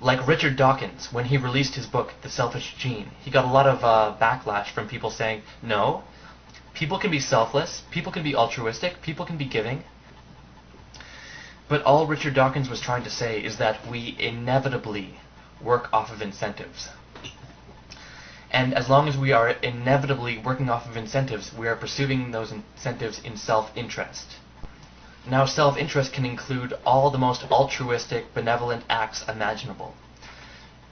Like Richard Dawkins, when he released his book, The Selfish Gene, he got a lot of backlash from people saying, no, people can be selfless, people can be altruistic, people can be giving. But all Richard Dawkins was trying to say is that we inevitably work off of incentives. And as long as we are inevitably working off of incentives, we are pursuing those incentives in self-interest. Now, self-interest can include all the most altruistic, benevolent acts imaginable.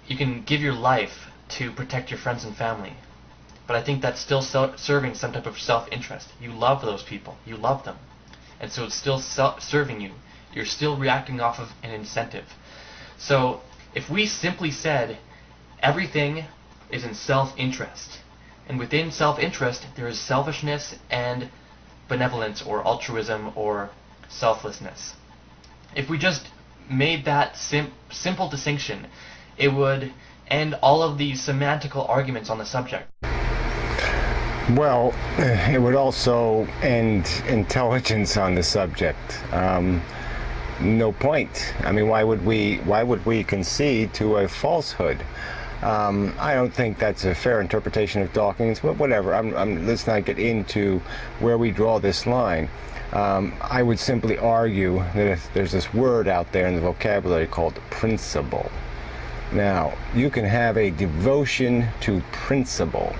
You can give your life to protect your friends and family, but I think that's still serving some type of self-interest. You love those people. You love them. And so it's still serving you. You're still reacting off of an incentive. So if we simply said everything is in self-interest, and within self-interest there is selfishness and benevolence or altruism or selflessness. If we just made that simple distinction, it would end all of these semantical arguments on the subject. Well, it would also end intelligence on the subject. No point. I mean, why would we concede to a falsehood? I don't think that's a fair interpretation of Dawkins, but whatever. Let's not get into where we draw this line. I would simply argue that if there's this word out there in the vocabulary called principle. Now, you can have a devotion to principle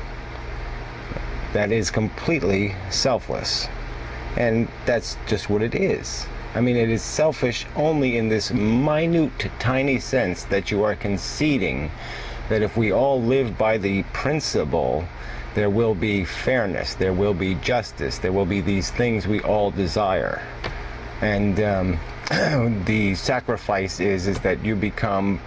that is completely selfless, and that's just what it is. I mean, it is selfish only in this minute, tiny sense that you are conceding that if we all live by the principle, there will be fairness, there will be justice, there will be these things we all desire. And the sacrifice is that you become,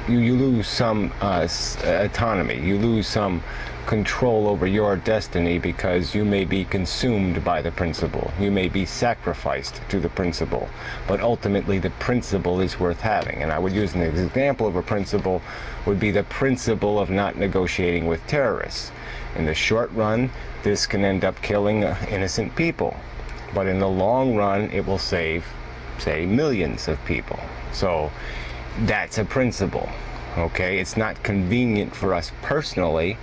you lose some autonomy, you lose some control over your destiny because you may be consumed by the principle, you may be sacrificed to the principle, but ultimately the principle is worth having. And I would use an example of a principle would be the principle of not negotiating with terrorists. In the short run, this can end up killing innocent people, but in the long run it will save, say, millions of people. So that's a principle. Okay, it's not convenient for us personally.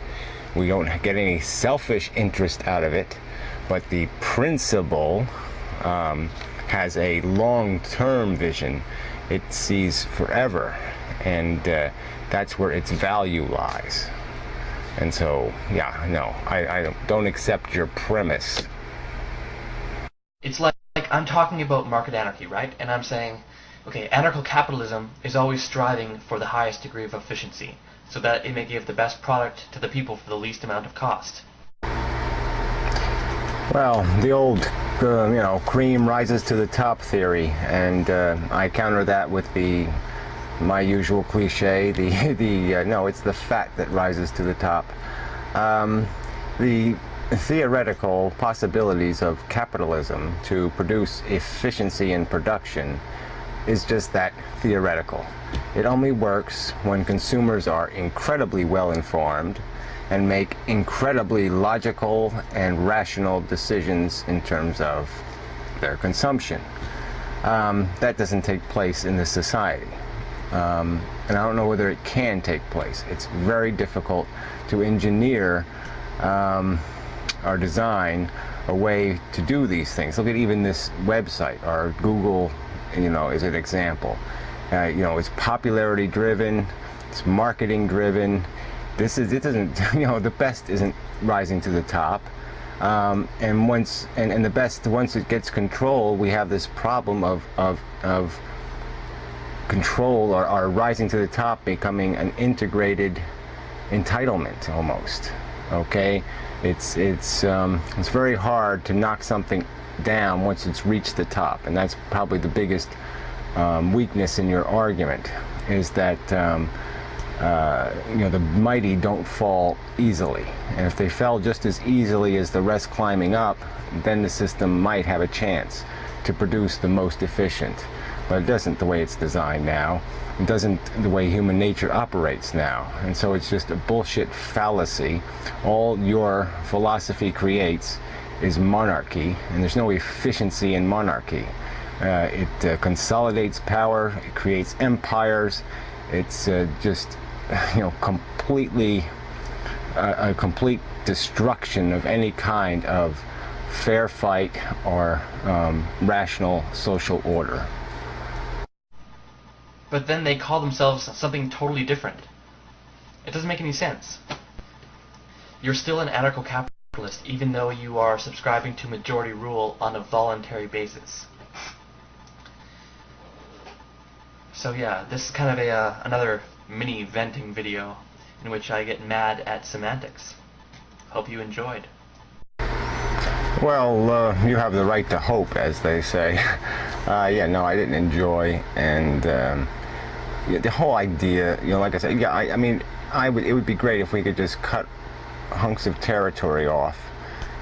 We don't get any selfish interest out of it, but the principle has a long-term vision. It sees forever, and that's where its value lies. And so, yeah, no, I don't accept your premise. It's like I'm talking about market anarchy, right? And I'm saying, okay, anarcho-capitalism is always striving for the highest degree of efficiency, so that it may give the best product to the people for the least amount of cost. Well, the old, cream rises to the top theory, and I counter that with my usual cliche, no, it's the fat that rises to the top. The theoretical possibilities of capitalism to produce efficiency in production is just that, theoretical. It only works when consumers are incredibly well informed and make incredibly logical and rational decisions in terms of their consumption. That doesn't take place in this society. And I don't know whether it can take place. It's very difficult to engineer or design a way to do these things. Look at even this website, or Google, is an example. It's popularity driven, it's marketing driven. It doesn't, the best isn't rising to the top. And the best, once it gets control, we have this problem of control or rising to the top becoming an integrated entitlement almost. Okay, it's very hard to knock something down once it's reached the top, and that's probably the biggest weakness in your argument, is that the mighty don't fall easily, and if they fell just as easily as the rest climbing up, then the system might have a chance to produce the most efficient. But it doesn't the way it's designed now. It doesn't the way human nature operates now. And so it's just a bullshit fallacy. All your philosophy creates is monarchy, and there's no efficiency in monarchy. It consolidates power. It creates empires. It's just, completely a complete destruction of any kind of fair fight or rational social order. But then they call themselves something totally different. It doesn't make any sense. You're still an anarcho-capitalist even though you are subscribing to majority rule on a voluntary basis. So yeah, this is kind of another mini venting video in which I get mad at semantics. Hope you enjoyed. Well, you have the right to hope, as they say. Yeah, no, I didn't enjoy, and the whole idea, like I said, yeah, I mean, it would be great if we could just cut hunks of territory off,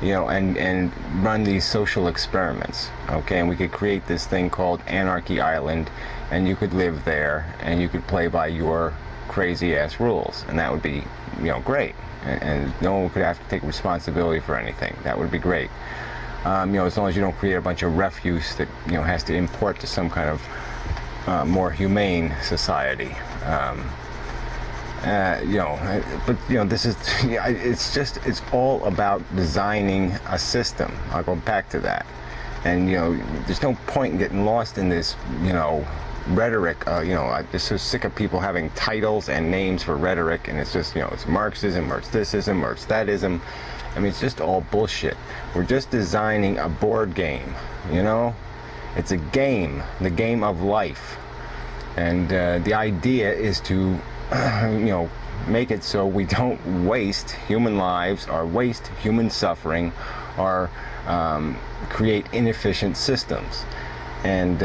and run these social experiments, okay? And we could create this thing called Anarchy Island, and you could live there, and you could play by your crazy-ass rules, and that would be, great. And no one could have to take responsibility for anything. That would be great. As long as you don't create a bunch of refuse that, has to import to some kind of more humane society. But this is, it's all about designing a system. I'll go back to that. And, there's no point in getting lost in this, rhetoric. I'm just so sick of people having titles and names for rhetoric, and it's just, it's Marxism, Marxism, Marxism. I mean, it's just all bullshit. We're just designing a board game, It's a game, the game of life. And the idea is to make it so we don't waste human lives or waste human suffering or create inefficient systems. And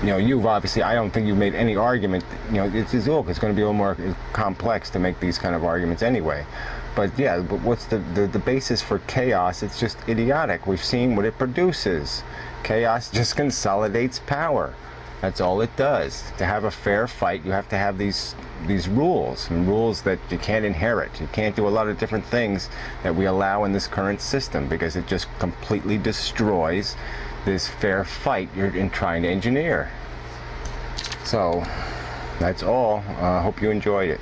you've obviously, I don't think you've made any argument, it's going to be a little more complex to make these kind of arguments anyway. But yeah, but what's the basis for chaos? It's just idiotic. We've seen what it produces. Chaos just consolidates power. That's all it does. To have a fair fight, you have to have these rules, and rules that you can't inherit. You can't do a lot of different things that we allow in this current system, because it just completely destroys this fair fight you're trying to engineer. So that's all. Hope you enjoyed it.